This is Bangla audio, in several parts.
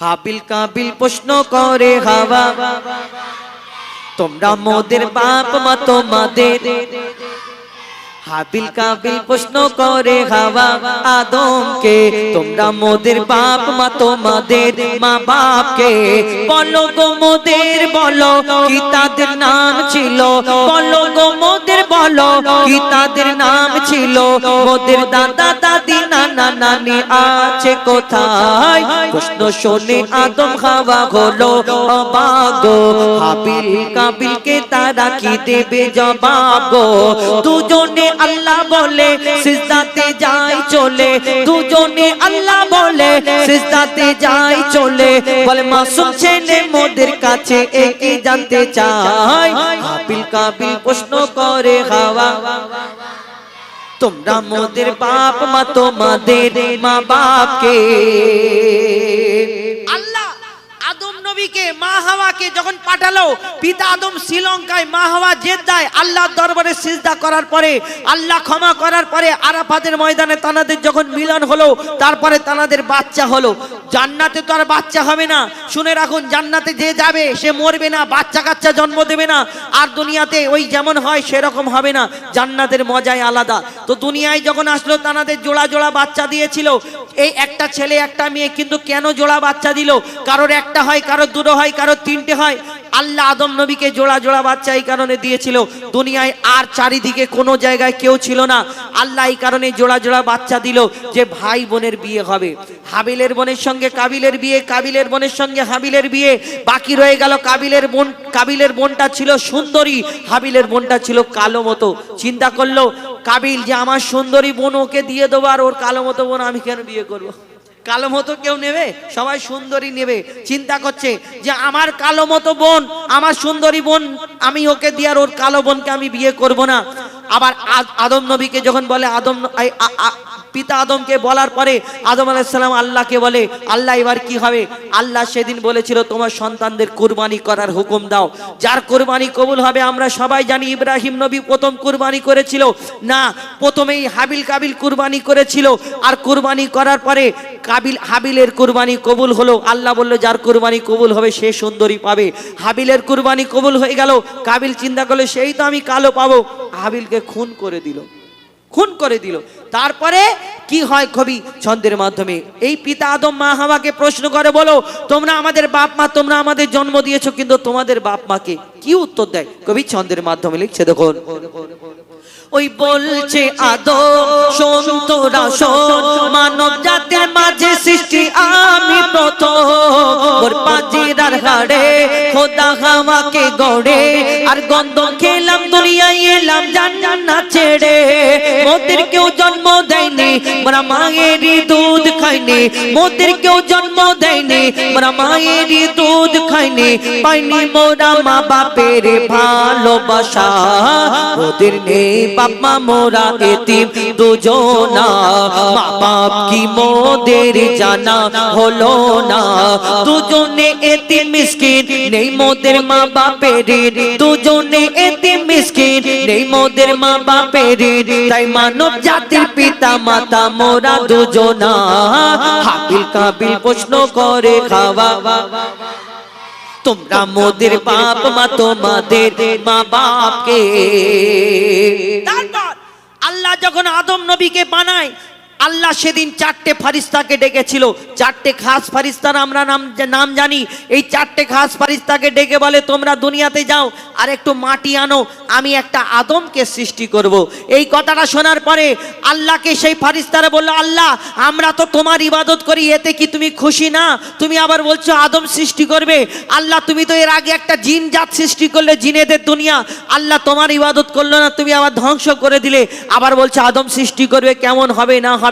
হাবিল কাবিল প্রশ্ন করে হাওয়া, তোমরা মোদের বাপ মা তোমাদের। হাবিল কাবিল প্রশ্ন করে হাওয়া আদমকে, তোমরা মোদের বাপ মা তোমাদের মা বাপকে। বলো গো মোদের বলো কি তাদের নাম ছিল, বলো গো মোদের বলো কি তাদের নাম ছিল। মোদের দাদা দাদি নানা নানি আছে কোথায়, প্রশ্ন শুনে আদম হাওয়া হলো অবাক গো। হাবিল কাবিলকে তারা কি দেবে জবাব গো। দুজনে আল্লাহ বলে সিজদাতে যায় চলে, দুজনে আল্লাহ বলে সিজদাতে যায় চলে। বলে মাসুম ছেলে মোদের কাছে একই জানতে চায়। হাবিল কাবিল প্রশ্ন করে হাওয়া, তোমরা মোদের বাপ মা তোমাদের মা বাপকে। আল্লাহ আদম নবীকে মা হাওয়াকে যখন পাঠালো, পিতা আদম শ্রীলঙ্কায়, মা হাওয়া জেদ্দায়, আল্লাহর দরবারে সিজদা করার পরে, আল্লাহ ক্ষমা করার পরে আরাফাতের ময়দানে তানাদের যখন মিলন হলো, তারপরে তানাদের বাচ্চা হলো। জান্নাতে তো আর বাচ্চা হবে না, শুনে রাখুন, জান্নাতে যে যাবে সে মরবে না, বাচ্চা কাচ্চা জন্ম দেবে না। আর দুনিয়াতে ওই যেমন হয় সেরকম হবে না, জান্নাতের মজাই আলাদা। তো দুনিয়ায় যখন আসলো তানাদের জোড়া জোড়া বাচ্চা দিয়েছিল, এই একটা ছেলে একটা মেয়ে। কিন্তু কেন জোড়া বাচ্চা দিল? কারোর একটা হয়, কারোর দুটো হয়, কারোর তিনটে হয়। আল্লাহ আদম নবীকে জোড়া জোড়া বাচ্চা এই কারণে দিয়েছিল, দুনিয়ায় আর চারিদিকে কোনো জায়গায় কেউ ছিল না। আল্লাহ এই কারণে জোড়া জোড়া বাচ্চা দিল যে ভাই বোনের বিয়ে হবে। হাবিলের বোনের সঙ্গে কাবিলের বিয়ে, কাবিলের বোনের সঙ্গে হাবিলের বিয়ে। বাকি রয়ে গেল কাবিলের বোন। কাবিলের বোনটা ছিল সুন্দরী, হাবিলের বোনটা ছিল কালো মতো। চিন্তা করলো কাবিল যে আমার সুন্দরী বোন ওকে দিয়ে দেবো, আর ওর কালো মতো বোন আমি কেন বিয়ে করবো? কালো মতো কেউ নেবে? সবাই সুন্দরী নেবে। চিন্তা করছে যে আমার কালো মতো বোন, আমার সুন্দরী বোন, আমি ওকে দিয়ে আর ওর কালো বোনকে আমি বিয়ে করব না। আবার আদম নবীকে যখন বলে, আদম পিতা আদমকে বলার পরে আদম আলাইহিস সালাম আল্লাহকে বলে, আল্লাহ এবার কি হবে? আল্লাহ সেদিন বলেছিল তোমার সন্তানদের কুরবানি করার হুকুম দাও, যার কুরবানি কবুল হবে। আমরা সবাই জানি ইব্রাহিম নবী প্রথম কুরবানি করেছিল না, প্রথমেই হাবিল কাবিল কুরবানি করেছিল। আর কুরবানি করার পরে হাবিলের কুরবানি কবুল হলো। আল্লাহ বলল যার কুরবানি কবুল হবে সে সুন্দরী পাবে। হাবিলের কুরবানি কবুল হয়ে গেল। কাবিল চিন্তা করলো সেই তো আমি কালো পাবো, হাবিলকে খুন করে দিল, খুন করে দিল। তারপরে কি হয় কবি ছন্দের মাধ্যমে এই পিতা আদম মা হাওয়াকে প্রশ্ন করে, বলো তোমরা আমাদের বাপ মা, তোমরা আমাদের জন্ম দিয়েছো, কিন্তু তোমাদের বাপ মাকে কি উত্তর দেয়? কবি ছন্দের মাধ্যমে লিখছে, দেখুন। ওই বলছে আদম শোন তোরা শোন, মানব জাতির মাঝে সৃষ্টি আমি প্রথম। ওর পাজিরার হাড়ে খোদা হাওয়াকে গড়ে, আর গন্ধ খেলাম দুনিয়ায় এলাম জান্নাত ছেড়ে। মোদের কেউ জন্ম দেয়নি, মোরা মায়েরই দুধ খাইনি। মোদের কেউ জন্ম দেয়নি, মোরা মায়েরই দুধ খাইনি। পাইনি মোরা মা বাপের ভালোবাসা, ওদের নেই বাপ মা মোরা এতিম দুজনা। মা বাপ কি মোদের জানা হলো না, দুজনে এতিম মিসকিন নেই মোদের মা বাপের। দুজনে এতিম মিসকিন নেই মোদের মা বাপের। তাই মানব জাতির পিতা মাতা মোরা দুজনা। হাবিল কাবিল প্রশ্ন করে হাওয়া, তোমরা মোদের বাপ মা তোমাদের মা বাপকে। তারপর আল্লাহ যখন আদম নবীকে বানায়, আল্লাহ সেদিন চারটে ফারিস্তাকে ডেকেছিল। চারটে খাস ফারিস্তার আমরা নাম জানি। এই চারটে খাস ফারিস্তাকে ডেকে বলে তোমরা দুনিয়াতে যাও আর একটু মাটি আনো, আমি একটা আদমকে সৃষ্টি করব। এই কথাটা শোনার পরে আল্লাহকে সেই ফারিস্তারা বলল, আল্লাহ আমরা তো তোমার ইবাদত করি, এতে কি তুমি খুশি না? তুমি আবার বলছো আদম সৃষ্টি করবে। আল্লাহ তুমি তো এর আগে একটা জিন জাত সৃষ্টি করলে, জিনেদের দুনিয়া। আল্লাহ তোমার ইবাদত করলো না, তুমি আবার ধ্বংস করে দিলে। আবার বলছো আদম সৃষ্টি করবে, কেমন হবে না হবে।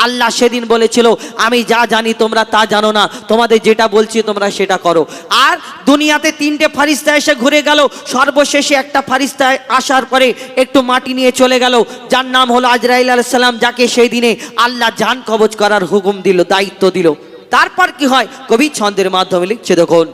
আল্লাহ সেদিন বলেছিল আমি যা জানি তোমরা তা জানো না, তোমাদের যেটা বলছি তোমরা সেটা করো। আর দুনিয়াতে তিনটে ফারিস্তা এসে ঘুরে গেল। সর্বশেষে একটা ফারিস্তা আসার পরে একটু মাটি নিয়ে চলে গেল, যার নাম হলো আজরাইল আলাইহিস সালাম, যাকে সেই দিনে আল্লাহ জান কবজ করার হুকুম দিল, দায়িত্ব দিল। তারপর কি হয় কবি ছন্দের মাধ্যমে লিখছে, দেখুন।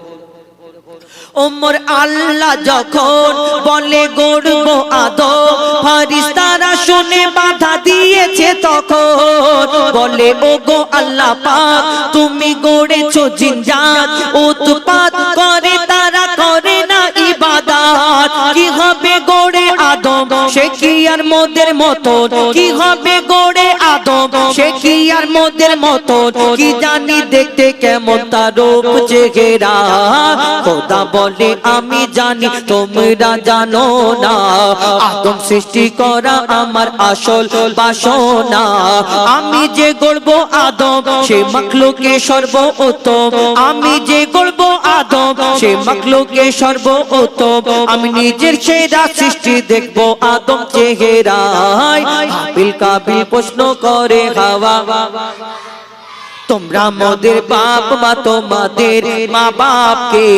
ওমর আল্লাহ যখন বলে গড়ব আদম, ফেরেশতারা শুনে বাধা দিয়েছে তখন। বলে ওগো আল্লাহ পাক তুমি গড়েছো জিনজাত, উৎপাত করে তারা করে না ইবাদত। কি হবে গড়ে আদম সে কি আর মোদের মতো, কি হবে গড়ে আদম সে কি আর মোদের মতো। কি জানি দেখতে কেমন তার রূপ চেহারা, খোদা বলে আমি জানি তোমরা জানো না। আদম সৃষ্টি করা আমার আসল বাসনা, আমি যে গড়ব আদম সে মাখলুকে সর্বোত্তম। আমি যে গড়ব আদম সে মাখলুকে সর্বোত্তম। আমি নিজের সেরা সৃষ্টি দেখবো আদম চেহারায়। হাবিল কাবিল প্রশ্ন করে হাওয়া, তোমরা মোদের বাপ মা তোমাদের মা বাপকে।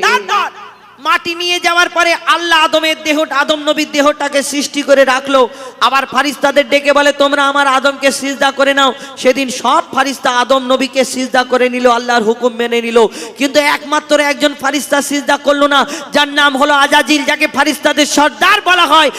তারপর মাটি নিয়ে যাওয়ার পরে আল্লাহ আদমের দেহটা, আদম নবীর দেহটাকে সৃষ্টি করে রাখলো। আবার ফারিস্তাদের ডেকে বলে তোমরা আমার আদমকে সিজদা করে নাও। সেদিন সব ফারিস্তা আদম নবীকে সিজদা করে নিল, আল্লাহর হুকুম মেনে নিল। কিন্তু একমাত্র একজন ফারিস্তা সিজদা করলো না, যার নাম হলো আজাজিল, যাকে ফারিস্তাদের সর্দার বলা হয়।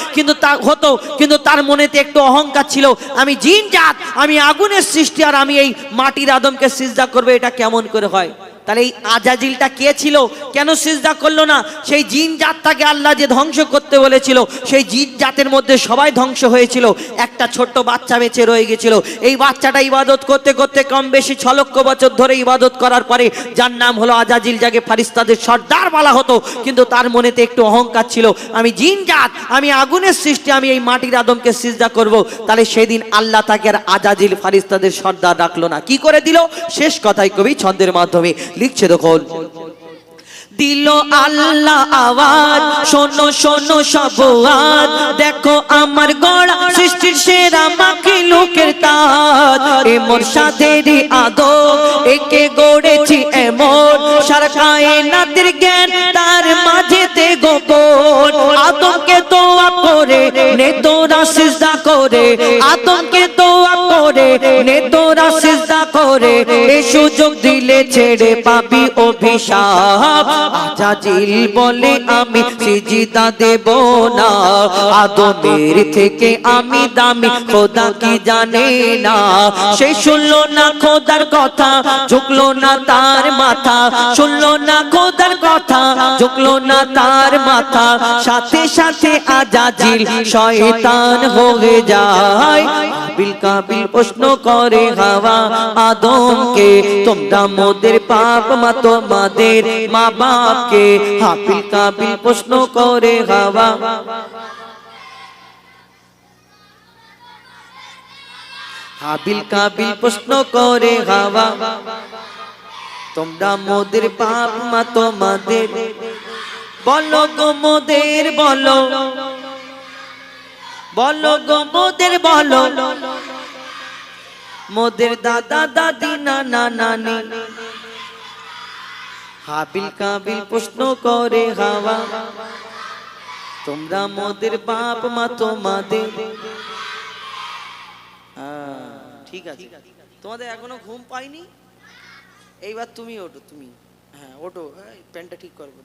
কিন্তু তার মনেতে একটু অহংকার ছিল, আমি জিন জাত, আমি আগুনের সৃষ্টি, আর আমি এই মাটির আদমকে সিজদা করবে, এটা কেমন করে হয়? তাহলে এই আজাজিলটা কে ছিল? কেন সিজদা করলো না? সেই জিন জাতটাকে আল্লাহ যে ধ্বংস করতে বলেছিল, সেই জিন জাতের মধ্যে সবাই ধ্বংস হয়েছিল, একটা ছোট্ট বাচ্চা বেঁচে রয়ে গেছিল। এই বাচ্চাটা ইবাদত করতে করতে কম বেশি 6 লক্ষ বছর ধরে ইবাদত করার পরে, যার নাম হলো আজাজিল, যাকে ফারিস্তাদের সর্দার বলা হতো, কিন্তু তার মনেতে একটু অহংকার ছিল, আমি জিন জাত, আমি আগুনের সৃষ্টি, আমি এই মাটির আদমকে সিজদা করব। তাহলে সেদিন আল্লাহ তাকে আর আজাজিল ফারিস্তাদের সর্দার রাখলো না, কি করে দিল? শেষ কথাই কবি ছন্দের মাধ্যমে লিখছে, দেখুন। দিল আল্লাহ আওয়াজ, শোনো শোনো সব আজ, দেখো আমার গড়া সৃষ্টির সেরা মাখলুকের তাজ। এ মোর সাধেরই আদম, একে গড়েছি এমন, সারা কায়নাতের জ্ঞান তার মাঝেতে গোপন। আদমকে দোয়া করে নে তোরা সিজদা করে, আদমকে দোয়া করে নে তোরা সিজদা করে, এ সুযোগ দিলে ছেড়ে পাবি অভিশাপ। আজাজিল বলে আমি সিজদা দেব না, আদমের থেকে আমি দামি খোদা কি জানে না। সে শুনলো না খোদার কথা, ঝুঁকলো না তার মাথা, শুনলো না খোদার কথা, ঝুঁকলো না তার মাথা। সাথে সাথে আজাজিল শয়তান হয়ে যায়। হাবিল কাবিল প্রশ্ন করে হাওয়া আদমকে, তোমরা মোদের বাপ মা তোমাদের মা বাপকে। হাবিল কাবিল প্রশ্ন করে হাওয়া, হাবিল কাবিল প্রশ্ন করে হাওয়া, তোমরা মোদের বাপ মা তোমাদের। বলো গো মোদের বলো, বলো গো মোদের বলো, মোদের দাদা দাদি নানা নানি। হাবিল কাবিল প্রশ্ন করে হাওয়া, তোমরা মোদের বাপ মা তোমাদের। ঠিক আছে, তোমাদের এখনো ঘুম পাইনি? এইবার তুমি ওঠো, তুমি হ্যাঁ ওঠো, প্যান্টটা ঠিক করবো,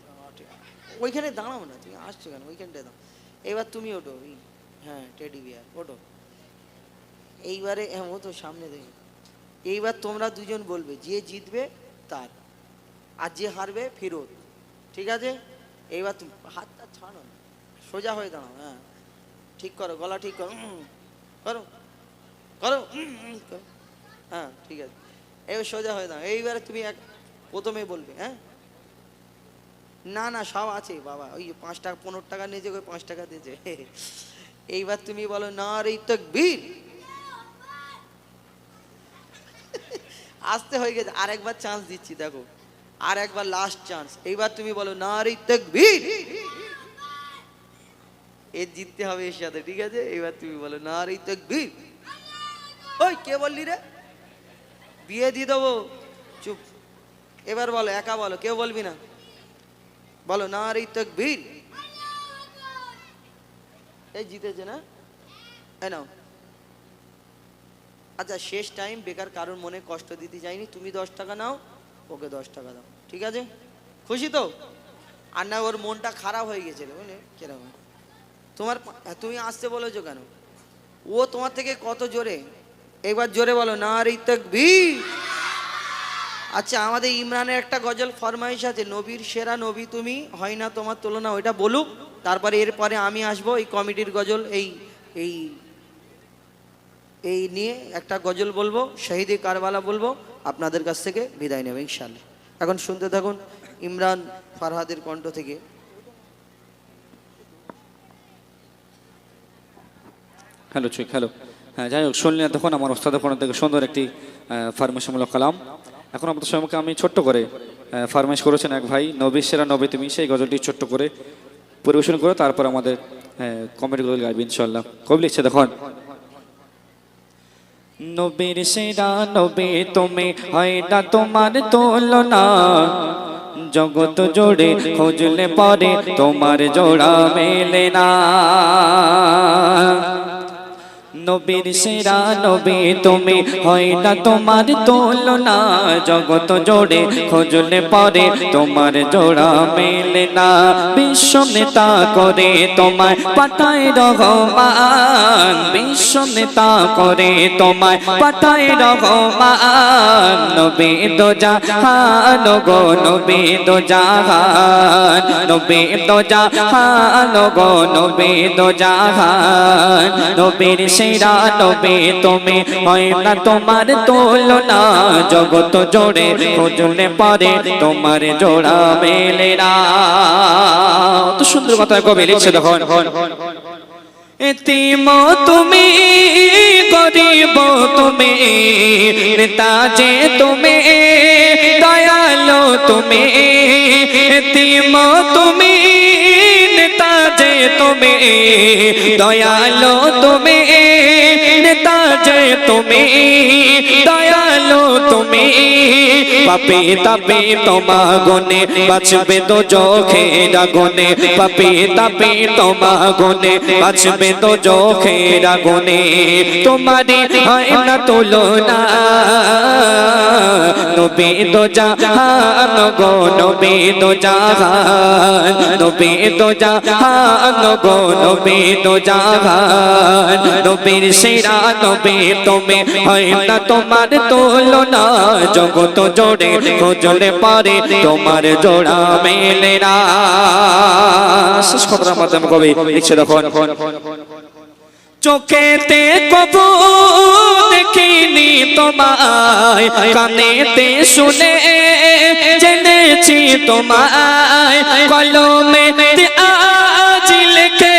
ওইখানে দাঁড়াও না, তুমি আসছো কেন? ওইখানটায় দাও। এবার তুমি ওঠো, হ্যাঁ টেডি বিয়ার ওঠো। এইবারে ও তো সামনে দেখি। এইবার তোমরা দুজন বলবে, যে জিতবে তার, আর যে হারবে ফেরত, ঠিক আছে? এইবার তুমি হাতটা ছাড়ো না, সোজা হয়ে দাঁড়াও, হ্যাঁ ঠিক করো, গলা ঠিক করো, করো করো, হ্যাঁ ঠিক আছে। এবার সোজা হয়ে দাঁড়াও। এইবারে তুমি প্রথমে বলবে, হ্যাঁ না না সব আছে বাবা, ওই 5 টাকা 15 টাকা নিয়েছে, ওই 5 টাকা দিয়েছে। এইবার তুমি বলো নারে তাকবীর। আসতে হয়ে গেছে, আরেকবার চান্স দিচ্ছি, দেখো আর একবার লাস্ট চান্স। এইবার তুমি বলো নারে তাকবীর, এর জিততে হবে এর সাথে, ঠিক আছে? এইবার তুমি বলো নারে তাকবীর। ওই কে বললি রে? বিয়ে দিয়ে দেবো, চুপ। এবার বলো, একা বলো, কেউ বলবি না, বলো নারে তাকবীর। এই জিতেছে না? এই নাও। আচ্ছা শেষ টাইম, বেকার কারোর মনে কষ্ট দিতে চাইনি, তুমি 10 টাকা নাও, ওকে 10 টাকা দাও, ঠিক আছে? খুশি তো? আর না ওর মনটা খারাপ হয়ে গেছিল, বুঝলে কিরকম? তুমি আসতে বলেছো কেন? ও তোমার থেকে কত জোরে, একবার জোরে বলো নারে তাকবীর। আচ্ছা, আমাদের ইমরানের একটা গজল ফরমাইশ আছে, নবীর সেরা নবী তুমি, হয় না তোমার তুলনা, ওইটা বলুক। তারপরে এরপরে আমি আসবো এই কমিটির গজল, এই এই এই নিয়ে একটা গজল বলবো, শহীদে কারবালা বলবো, আপনাদের কাছ থেকে বিদায় নেবে ইনশাআল্লাহ। এখন শুনতে থাকুন ইমরান ফারহাদের কণ্ঠ থেকে। হ্যালো ঠিক হ্যালো। হ্যাঁ, যাই হোক, শুনলেন তখন আমার ওস্তাদের ফোন থেকে সুন্দর একটি ফার্মেশিমূলক কালাম। এখন আপনাদের সম্মুখে আমি ছোট্ট করে ফার্মেশ করেছেন এক ভাই, নবী সেরা নবী তুমি, সেই গজলটি ছোট্ট করে পরিবেশন করে তারপর আমাদের কমেডি গজল গাইবে ইনশাআল্লাহ। কবি লিখছে দেখুন, নবীর সেরা নবী তুমি, হয় না তোমার তুলনা, জগৎ জোড়ে খুঁজলে পরে তোমার জোড়া মেলে না। নবীর সেরা নবী তুমি, হয় না তোমার তুলনা, জগৎ জোড়ে খুঁজলে পরে তোমার জোড়া মেলে না। বিশ্ব নেতা করে তোমায় পাঠায় রহমান, বিশ্ব নেতা করে তোমায় পাঠায় রহমান। নবী দো জাহান গো নবী দো জাহান, নবী দো জাহান গো নবী দো জাহান। নবীর সেরা নবী তুমি, হয় না তোমার তুলনা, জগৎ জোড়ে খুঁজলে পরে তোমার জোড়া মেলে না। তো সুন্দর কথা কবি লিখছে দেখুন, এতিম তুমি, গরিব তুমি, নেতা যে তুমি, দয়ালু তুমি। এতিম তুমি, নেতা যে তুমি, দয়ালু তুমি। নেতা যে তুমি, দয়ালু তুমি। পাপী তাপী তোমা গুনে, বাঁচবে তো চোখের আগুনে। পাপী তাপী তোমা গুনে, বাঁচবে তো চোখের আগুনে। তোমারই হয় না তুলনা, নবী দো জাহান গো নবী দো জাহান, নবী দো জাহান গো নবী দো জাহান। নবীর সেরা নবী তুমি, হয় না তোমার তুলনা, জগৎ জোড়ে খুঁজলে পারে তোমার জোড়া মেলে না। শেষ কথার মাধ্যমে কবি লিখছে দেখুন, চোখেতে কবু দেখিনি তোমায়, কানেতে শুনে জেনেছি তোমায়। কলমেতে আজ লিখে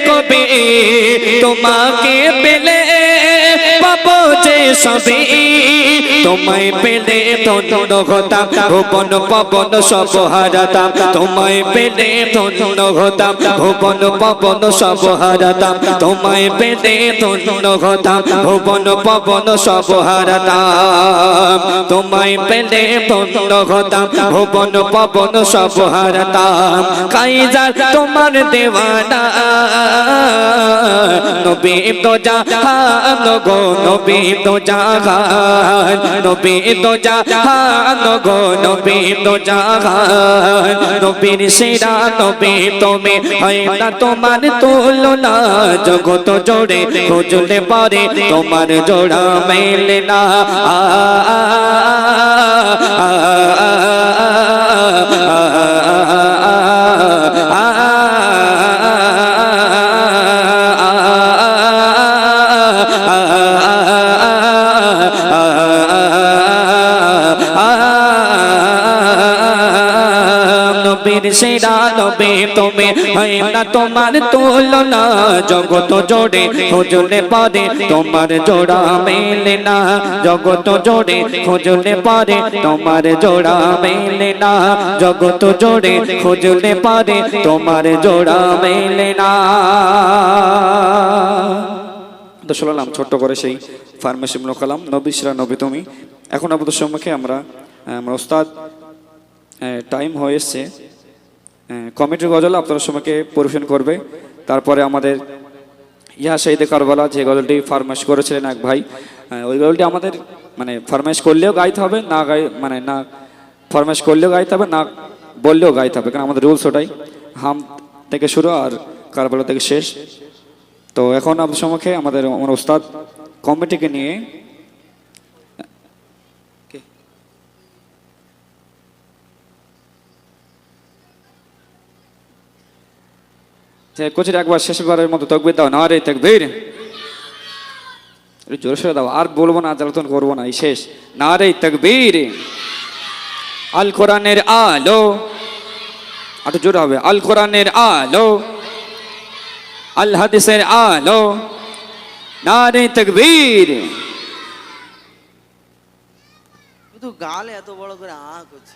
কবি, তোমাকে পেলে পাবো যে সবই। তোমায় পেলে ধন্য হতাম, ভুবন পবন সব হারাতাম। তোমায় পেলে ধন্য হতাম, ভুবন পবন সব হারাতাম। তোমায় পেলে ধন্য হতাম, ভুবন পবন সব হারাতাম। তোমায় পেলে ধন্য হতাম, ভুবন পবন সব হারাতাম। কাইজার তোমার দেওয়ানা, নবী দো জাহান গো নবী দো জাহান, নবী দো জাহান গো নবী দো জাহান। নবীর সেরা নবী তুমি, হয় না তোমার তুলনা, জগৎ জোড়ে খুঁজলে পরে তোমার জোড়া মেলে না। নবীর সেরা নবী তুমি, হয় না তোমার তুলনা, জগৎ জোড়ে খুঁজলে পরে তোমার জোড়া মেলে না। জগৎ জোড়ে খুঁজলে পরে তোমার জোড়া মেলে না। জগৎ জোড়ে খুঁজলে পরে তোমার জোড়া মেলে না। তো শুনলাম ছোট্ট করে সেই ফার্মেসিমূলক কালাম, নবী সেরা নবী তুমি। এখন আপনাদের সম্মুখে আমরা ওস্তাদ টাইম হয়ে এসছে, কমিটির গজল আপনাদের সম্মুখে পরিবেশন করবে। তারপরে আমাদের ইয়া শহীদে কারবালা যে গজলটি ফারমাইশ করেছিলেন এক ভাই, ওই গজলটি আমাদের মানে ফারমাইশ করলেও গাইতে হবে, না গাই মানে না ফারমাইশ করলেও গাইতে হবে, না বললেও গাইতে হবে, কারণ আমাদের রুলস ওটাই, হাম থেকে শুরু আর কারবালা থেকে শেষ। তো এখন আপনাদের সম্মুখে আমার উস্তাদ কমিটিকে নিয়ে কোচের একবার শেষবারের মতো তাকবীর দাও, নারে তাকবীর, একটু জোরে সোরে দাও, আর বলবো না, জ্বালাতন করবো না, এই শেষ, নারে তাকবীর। আল কোরআনের আলো, একটু জোরে হবে, আল কোরআনের আলো, আল হাদিসের আলো, নারে তাকবীর। শুধু গাল এত বড় করে করছে,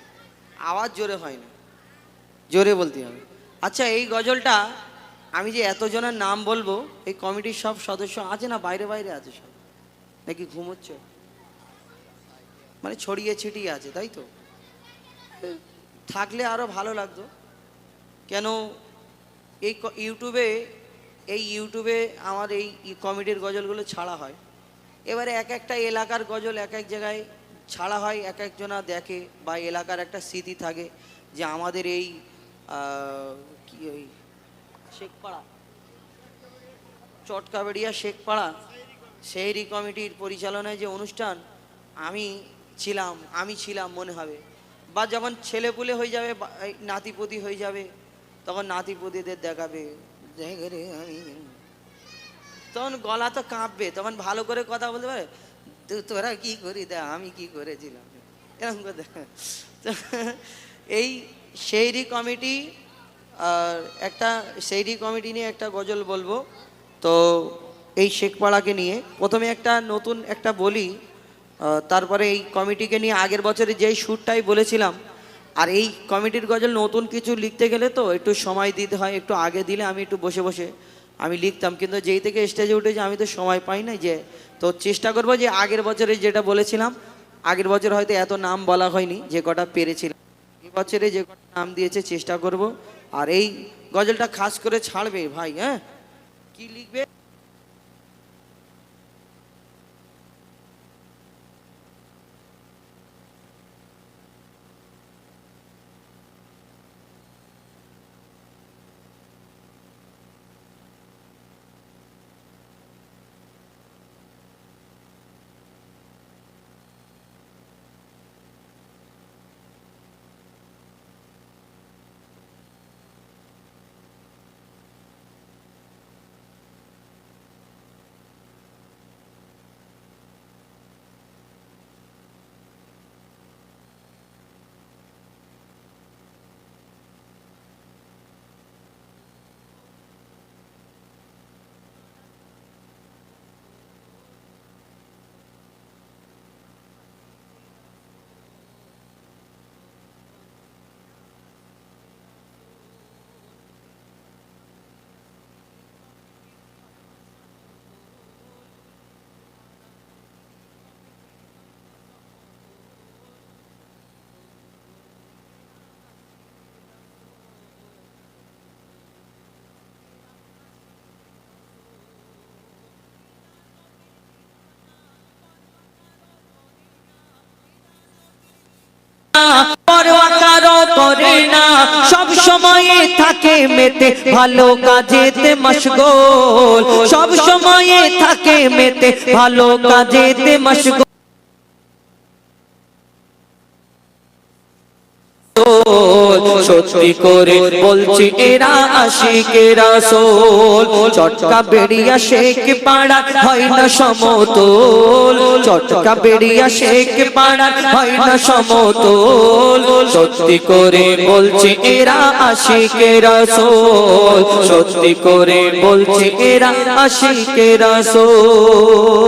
আওয়াজ জোরে হয় না, জোরে বলতে হবে। আচ্ছা, এই গজলটা আমি যে এতজনের নাম বলবো, এই কমিটির সব সদস্য আছে না বাইরে বাইরে আছে সব, নাকি ঘুমোচ্ছে? মানে ছড়িয়ে ছিটিয়ে আছে, তাই তো? থাকলে আরো ভালো লাগতো। কেন এই ইউটিউবে আমার এই কমিটির গজলগুলো ছাড়া হয়। এবারে এক একটা এলাকার গজল এক এক জায়গায় ছাড়া হয়, এক একজনা দেখে, বা এলাকার একটা স্মৃতি থাকে যে আমাদের এই কি ওই শেখপাড়া, চটকাবেড়িয়া শেখপাড়া শহরি কমিটির পরিচালনায় যে অনুষ্ঠান আমি ছিলাম মনে হবে, বা যখন ছেলেপুলে হয়ে যাবে, নাতিপতি হয়ে যাবে, তখন নাতিপতিদের দেখাবে, তখন গলা তো কাঁপবে, তখন ভালো করে কথা বলতে পারে, তোরা কি করি দে, আমি কি করেছিলাম, এরকম কথা। এই শহরি কমিটি, একটা শহরি কমিটি নিয়ে একটা গজল বলবো। তো এই শেখপাড়াকে নিয়ে প্রথমে একটা নতুন একটা বলি, তারপরে এই কমিটিকে নিয়ে আগের বছরে যেই সুরটাই বলেছিলাম। আর এই কমিটির গজল নতুন কিছু লিখতে গেলে তো একটু সময় দিতে হয়, একটু আগে দিলে আমি একটু বসে বসে আমি লিখতাম, কিন্তু যেই থেকে স্টেজে উঠেছি আমি তো সময় পাই না। যে তো চেষ্টা করবো যে আগের বছরে যেটা বলেছিলাম, আগের বছর হয়তো এত নাম বলা হয়নি, যে কটা পেরেছিলাম, এই বছরে যে কটা নাম দিয়েছে চেষ্টা করব। আর এই গজলটা খাস করে ছাড়বে ভাই, হ্যাঁ, কি লিখবে? পরোয়া কারো করে না, সব সময় থাকে মেতে, ভালো কাজেতে মশগুল, সব সময় থাকে মেতে, ভালো কাজেতে মশগুল। সত্যি করে বলছি এরা আশিকে রাসূল, চটকা বেড়িয়া শেখ পাড়া হয় না সমতল, চটকা বেড়িয়া শেখ পাড়া হয় না সমতল। সত্যি করে বলছি এরা আশিকে রাসূল, সত্যি করে বলছি এরা আশিকে রাসূল।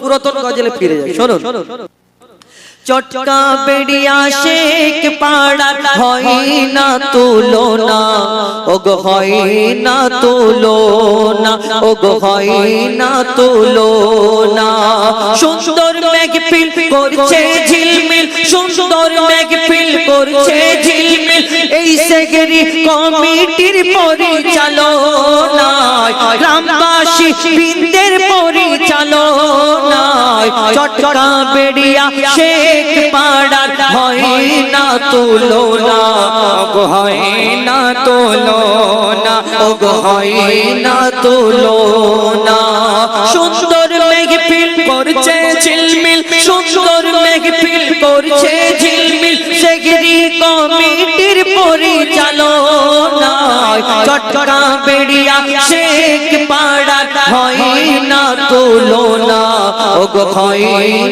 পুরাতন গজলে ফিরে যায়, শুনুন। চটকা বেড়িয়া শেখ পাড়ার হয় না তুলনা, ওগো হয় না তুলনা, ওগো হয় না তুলনা। সুন্দর মেঘফিল করছে ঝিলমিল, সুন্দর মেঘফিল করছে ঝিলমিল, এই সেগরি কমিটির পরিচালনায়, গ্রামবাসী বৃন্দের পরিচালনায়, চটকা বেড়িয়া শেখ পাড়ার হয় না তুলনা, ওগো হয় না তুলনা, ওগো হয় না তুলনা। সুন্দর মেঘফিল করছে ঝিলমিল, সুন্দর মেঘফিল করছে ঝিলমিল, সেগরি কমিটির পরিচালনায় চটকা বেড়িয়া শেখ পাড়া হয় না তুলনা, ওগো হয়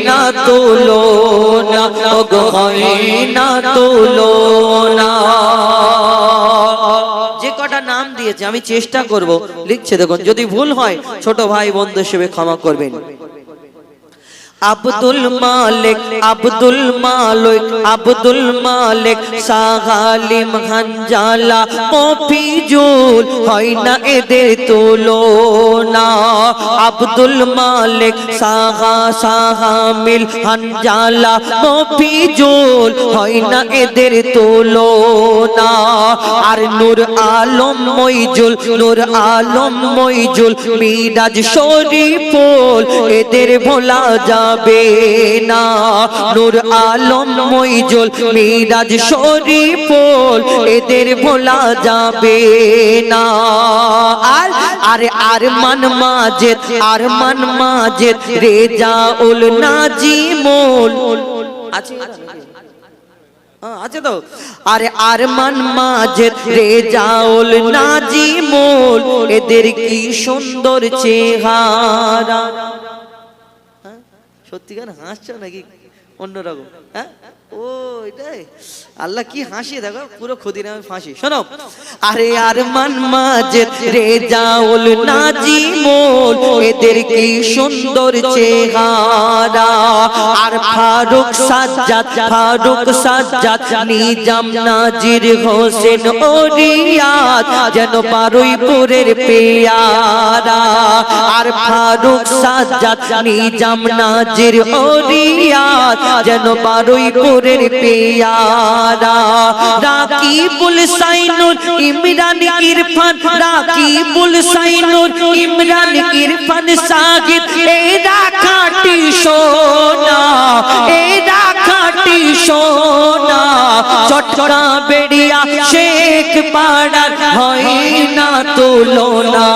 না তুলনা, ওগো হয় না তুলনা। যে কটা নাম দিয়েছে আমি চেষ্টা করব, লিখছে দেখুন, যদি ভুল হয় ছোট ভাই বন্ধু হিসেবে ক্ষমা করবেন। আব্দুল মালিক, আব্দুল মালিক, আব্দুল মালিক, সাগালিম, হানজালা, মফিজুল, হয় না এদের তুলনা। আব্দুল মালিক, সাগামিল, হানজালা, মফিজুল, হয় না এদের তুলনা। আর নূর আলম মইজুল, নূর আলম মইজুল, মিরাজ শরীফুল, এদের ভোলা যাবে না। নূর আলম মইজুল, মিরাজ শরীফুল, এদের ভোলা যাবে না। আর আরমান মাজেদ, আরমান মাজেদ, রেজাউল নাজিমুল আছে, আছে তো। আরে আরমান মাজেদ, রেজাউল নাজিমুল, এদের কি সুন্দর চেহারা। সত্যিকার হাসছো নাকি অন্যরকম? হ্যাঁ, ও এটাই আল্লাহ কি হাসি, দেখো পুরো ক্ষুদিরামের ফাঁসি। শোনো, আরে আরমান মাজেদ, রেজাউল নাজিমুল, এদের কি সুন্দর চেহারা। আর ফারুক সাজ্জাদ, ফারুক সাজ্জাদ, নিজাম নাজির হোসেন ও রিয়াদ, যেন বারুইপুরের পেয়ারা। আর ফারুক সাজ্জাদ, নিজাম নাজির ও রিয়াদ, যেন বারুইপুরের পেয়ারা। রাকিবুল সাইনুর, ইমরান ইরফান, রাকিবুল সাইনুর, ইমরান ইরফান, সাগিদ, এরা খাঁটি সোনা, এরা খাঁটি সোনা। চটকা বেড়িয়া শেখ পাড়ার হয় না তুলনা,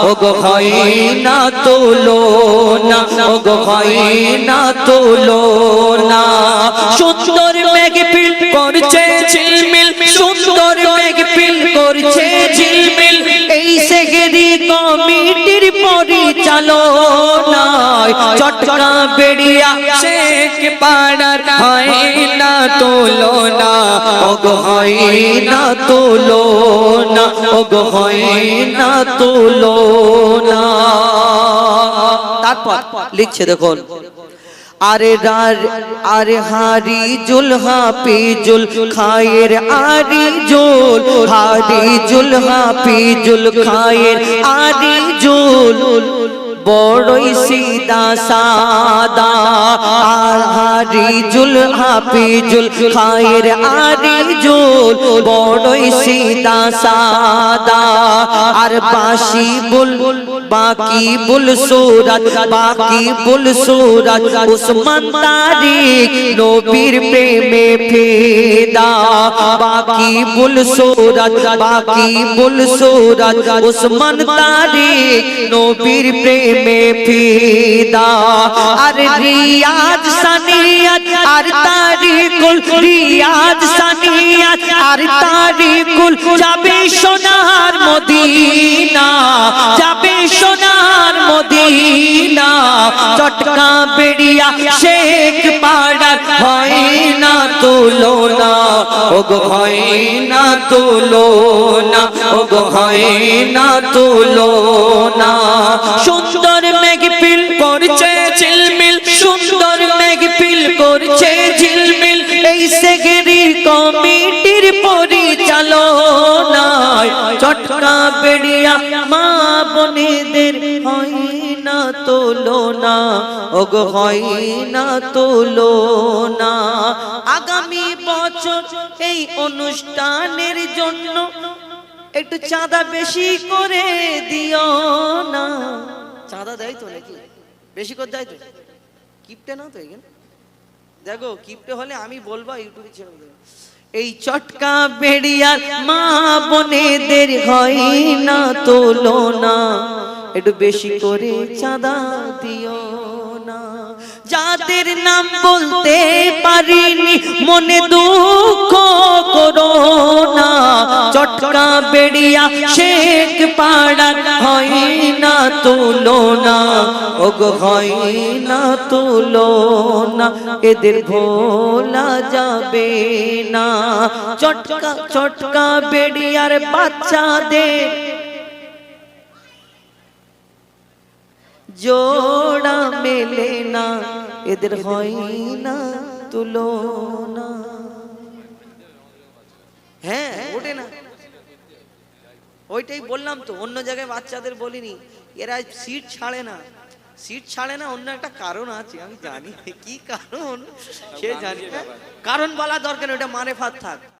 ওগো হয় না তুলনা, ওগো হয় না তুলনা। সুন্দর মেঘফিল করছে ঝিলমিল, সুন্দর মেঘফিল করছে ঝিলমিল, এই সেগরি কমিটির পরিচালনায় চটকা বেড়িয়া শেখ পাড়ার হয় না তুলনা, ওগো হয় না তুলনা, ওগো হয় না তুলনা। তারপর লিখছে দেখুন, আরে আরে হারিজুল হাফিজুল খায়ের, আরিজুল হারিজুল হাফিজুল খায়ের, আরিজুল বড়ই সিদা সাদা। আর হারিজুল হাফিজুল খায়ের, আরিজুল বড়ই সিদা সাদা। আর বাসি বুল, বাকি বুল সুরাত, বাকি বুল সুরাত, উসমান তারিক, নবীর প্রেমে ফিদা। বাকি বুল সুরাত, বাকি বুল সুরাত, উসমান তারিক, নবীর প্রেমে ফিদা। আর রিয়াজ সানিয়াত, আর তারিকুল, রিয়াজ সানিয়াত, আর তারিকুল, যাবে সোনার মদিনা, যাবে সোনার মদিনা। চটকা বেড়িয়া শেখ পাড়ার হয় না তুলনা, ওগো হয় না তুলনা, ওগো হয় না তুলনা। সুন্দর মেঘফিল করছে ঝিলমিল, সুন্দর মেঘফিল করছে ঝিলমিল, এই সেগরি কমিটির পরিচালনায় চটকা বেড়িয়া মা বোনেদের হয় না তুলনা, ওগো হয় না তুলনা। আগামী বছর এই অনুষ্ঠানের জন্য একটু চাঁদা বেশি করে দিও না। চাঁদা দেয় তো নাকি? বেশি করে দেয় তো? কিপটে না তো এখানে? দেখো কিপটে হলে আমি বলবো, ইউটিউবে ছেড়ে দেবো। এই চটকা বেড়িয়ার মা বোনেদের হয় না তুলনা, একটু বেশি করে চাঁদা দিও না। যাদের নাম বলতে পারিনি মনে দুঃখ করো না, চটকা বেড়িয়া শেখ পাড়ার হয় না তুলনা, ওগো হয় না তুলনা, এদের ভোলা যাবে না। চটকা চটকা বেড়িয়ার বাচ্চাদের জোড়া মেলে না, এদের হয় না তুলনা। হ্যাঁ ওঠে না, ওইটাই বললাম তো, অন্য জায়গায় বাচ্চাদের বলিনি। এরা সিট ছাড়ে না, সিট ছাড়ে না, অন্য একটা কারণ আছে, আমি জানি কি কারণ সে জানি না, কারণ বলা দরকার, ওটা মারেফাত থাক।